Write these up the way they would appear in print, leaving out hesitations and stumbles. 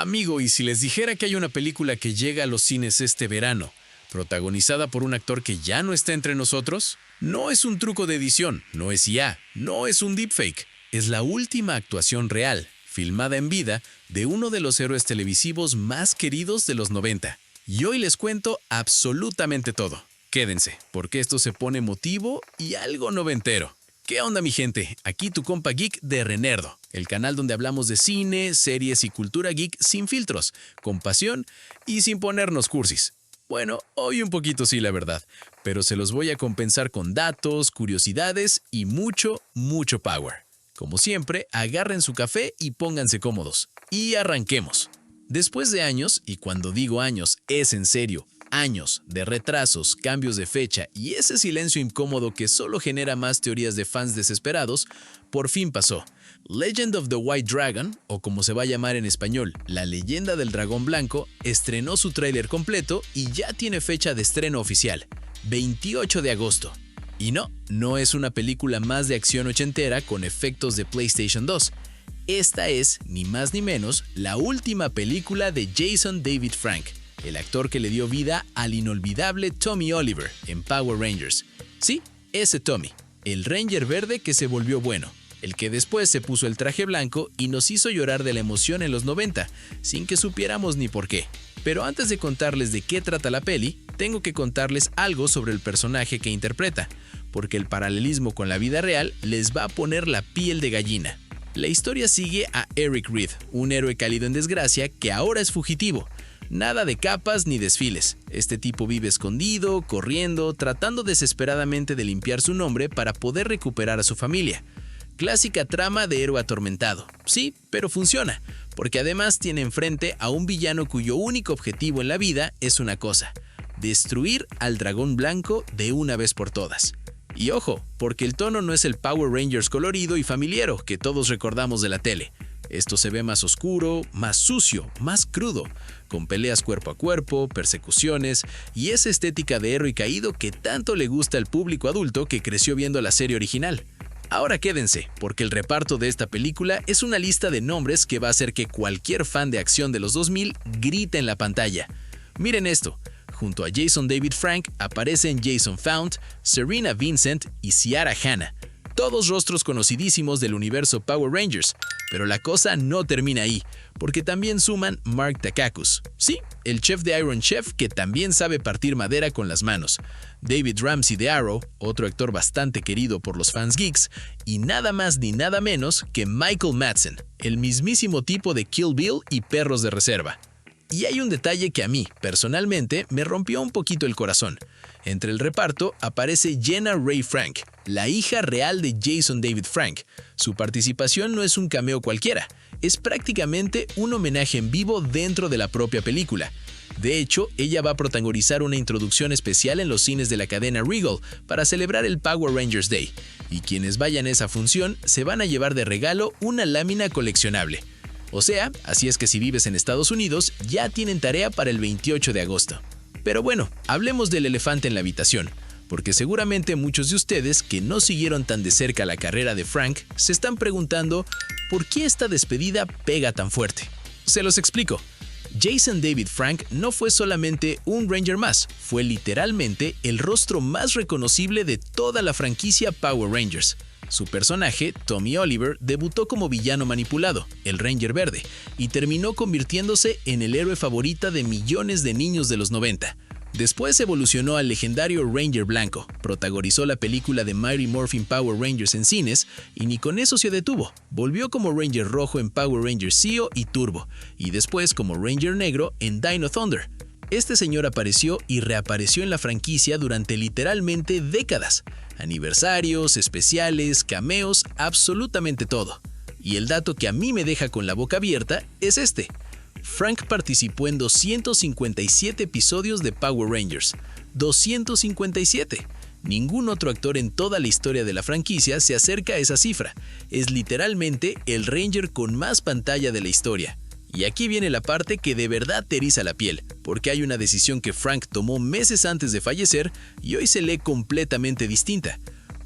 Amigo, ¿y si les dijera que hay una película que llega a los cines este verano, protagonizada por un actor que ya no está entre nosotros? No es un truco de edición, no es IA, no es un deepfake, es la última actuación real, filmada en vida, de uno de los héroes televisivos más queridos de los 90. Y hoy les cuento absolutamente todo. Quédense, porque esto se pone emotivo y algo noventero. ¿Qué onda, mi gente? Aquí tu compa geek de Renerdo, el canal donde hablamos de cine, series y cultura geek sin filtros, con pasión y sin ponernos cursis. Bueno, hoy un poquito sí, la verdad, pero se los voy a compensar con datos, curiosidades y mucho power. Como siempre, agarren su café y pónganse cómodos. Y arranquemos. Después de años, y cuando digo años es en serio, años de retrasos, cambios de fecha y ese silencio incómodo que solo genera más teorías de fans desesperados, por fin pasó. Legend of the White Dragon, o como se va a llamar en español, La Leyenda del Dragón Blanco, estrenó su tráiler completo y ya tiene fecha de estreno oficial, 28 de agosto. Y no es una película más de acción ochentera con efectos de PlayStation 2. Esta es, ni más ni menos, la última película de Jason David Frank, el actor que le dio vida al inolvidable Tommy Oliver en Power Rangers. Sí, ese Tommy, el Ranger verde que se volvió bueno, el que después se puso el traje blanco y nos hizo llorar de la emoción en los 90, sin que supiéramos ni por qué. Pero antes de contarles de qué trata la peli, tengo que contarles algo sobre el personaje que interpreta, porque el paralelismo con la vida real les va a poner la piel de gallina. La historia sigue a Eric Reed, un héroe caído en desgracia que ahora es fugitivo. Nada de capas ni desfiles. Este tipo vive escondido, corriendo, tratando desesperadamente de limpiar su nombre para poder recuperar a su familia. Clásica trama de héroe atormentado. Sí, pero funciona, porque además tiene enfrente a un villano cuyo único objetivo en la vida es una cosa: destruir al dragón blanco de una vez por todas. Y ojo, porque el tono no es el Power Rangers colorido y familiero que todos recordamos de la tele. Esto se ve más oscuro, más sucio, más crudo, con peleas cuerpo a cuerpo, persecuciones y esa estética de héroe caído que tanto le gusta al público adulto que creció viendo la serie original. Ahora quédense, porque el reparto de esta película es una lista de nombres que va a hacer que cualquier fan de acción de los 2000 grite en la pantalla. Miren esto. Junto a Jason David Frank aparecen Jason Faunt, Serena Vincent y Ciara Hanna, todos rostros conocidísimos del universo Power Rangers. Pero la cosa no termina ahí, porque también suman Mark Dacascos, sí, el chef de Iron Chef que también sabe partir madera con las manos, David Ramsey de Arrow, otro actor bastante querido por los fans geeks, y nada más ni nada menos que Michael Madsen, el mismísimo tipo de Kill Bill y Perros de Reserva. Y hay un detalle que a mí, personalmente, me rompió un poquito el corazón. Entre el reparto aparece Jenna Ray Frank, la hija real de Jason David Frank. Su participación no es un cameo cualquiera, es prácticamente un homenaje en vivo dentro de la propia película. De hecho, ella va a protagonizar una introducción especial en los cines de la cadena Regal para celebrar el Power Rangers Day, y quienes vayan a esa función se van a llevar de regalo una lámina coleccionable. O sea, así es que si vives en Estados Unidos, ya tienen tarea para el 28 de agosto. Pero bueno, hablemos del elefante en la habitación, porque seguramente muchos de ustedes que no siguieron tan de cerca la carrera de Frank se están preguntando ¿por qué esta despedida pega tan fuerte? Se los explico. Jason David Frank no fue solamente un Ranger más, fue literalmente el rostro más reconocible de toda la franquicia Power Rangers. Su personaje, Tommy Oliver, debutó como villano manipulado, el Ranger Verde, y terminó convirtiéndose en el héroe favorita de millones de niños de los 90. Después evolucionó al legendario Ranger Blanco, protagonizó la película de Mighty Morphin Power Rangers en cines y ni con eso se detuvo. Volvió como Ranger Rojo en Power Rangers Zeo y Turbo, y después como Ranger Negro en Dino Thunder. Este señor apareció y reapareció en la franquicia durante literalmente décadas. Aniversarios, especiales, cameos, absolutamente todo. Y el dato que a mí me deja con la boca abierta es este. Frank participó en 257 episodios de Power Rangers. 257. Ningún otro actor en toda la historia de la franquicia se acerca a esa cifra. Es literalmente el Ranger con más pantalla de la historia. Y aquí viene la parte que de verdad te eriza la piel, porque hay una decisión que Frank tomó meses antes de fallecer y hoy se lee completamente distinta.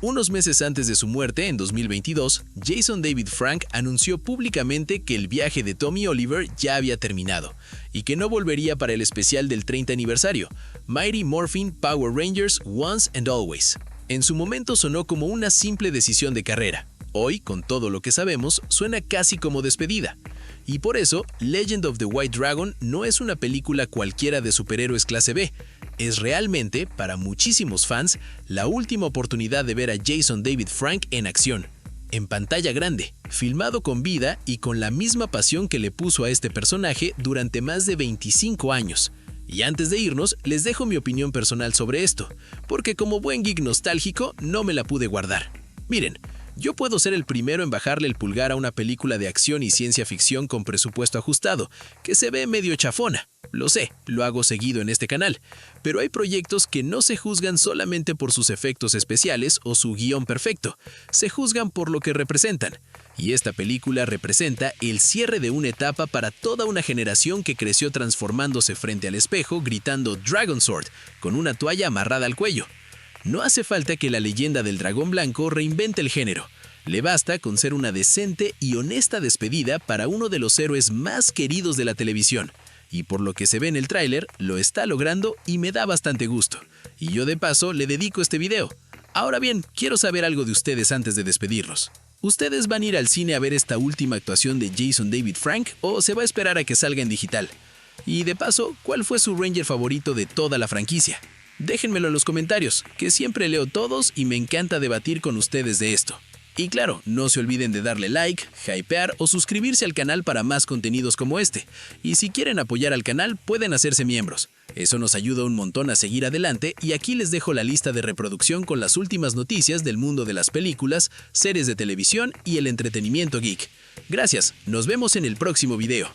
Unos meses antes de su muerte, en 2022, Jason David Frank anunció públicamente que el viaje de Tommy Oliver ya había terminado y que no volvería para el especial del 30 aniversario, Mighty Morphin Power Rangers Once and Always. En su momento sonó como una simple decisión de carrera. Hoy, con todo lo que sabemos, suena casi como despedida. Y por eso, Legend of the White Dragon no es una película cualquiera de superhéroes clase B. Es realmente, para muchísimos fans, la última oportunidad de ver a Jason David Frank en acción, en pantalla grande, filmado con vida y con la misma pasión que le puso a este personaje durante más de 25 años. Y antes de irnos, les dejo mi opinión personal sobre esto, porque como buen geek nostálgico no me la pude guardar. Miren, yo puedo ser el primero en bajarle el pulgar a una película de acción y ciencia ficción con presupuesto ajustado, que se ve medio chafona. Lo sé, lo hago seguido en este canal, pero hay proyectos que no se juzgan solamente por sus efectos especiales o su guión perfecto, se juzgan por lo que representan. Y esta película representa el cierre de una etapa para toda una generación que creció transformándose frente al espejo gritando Dragon Sword, con una toalla amarrada al cuello. No hace falta que la leyenda del dragón blanco reinvente el género. Le basta con ser una decente y honesta despedida para uno de los héroes más queridos de la televisión. Y por lo que se ve en el tráiler, lo está logrando y me da bastante gusto. Y yo de paso le dedico este video. Ahora bien, quiero saber algo de ustedes antes de despedirlos. ¿Ustedes van a ir al cine a ver esta última actuación de Jason David Frank o se va a esperar a que salga en digital? Y de paso, ¿cuál fue su Ranger favorito de toda la franquicia? Déjenmelo en los comentarios, que siempre leo todos y me encanta debatir con ustedes de esto. Y claro, no se olviden de darle like, hypear o suscribirse al canal para más contenidos como este. Y si quieren apoyar al canal, pueden hacerse miembros. Eso nos ayuda un montón a seguir adelante y aquí les dejo la lista de reproducción con las últimas noticias del mundo de las películas, series de televisión y el entretenimiento geek. Gracias, nos vemos en el próximo video.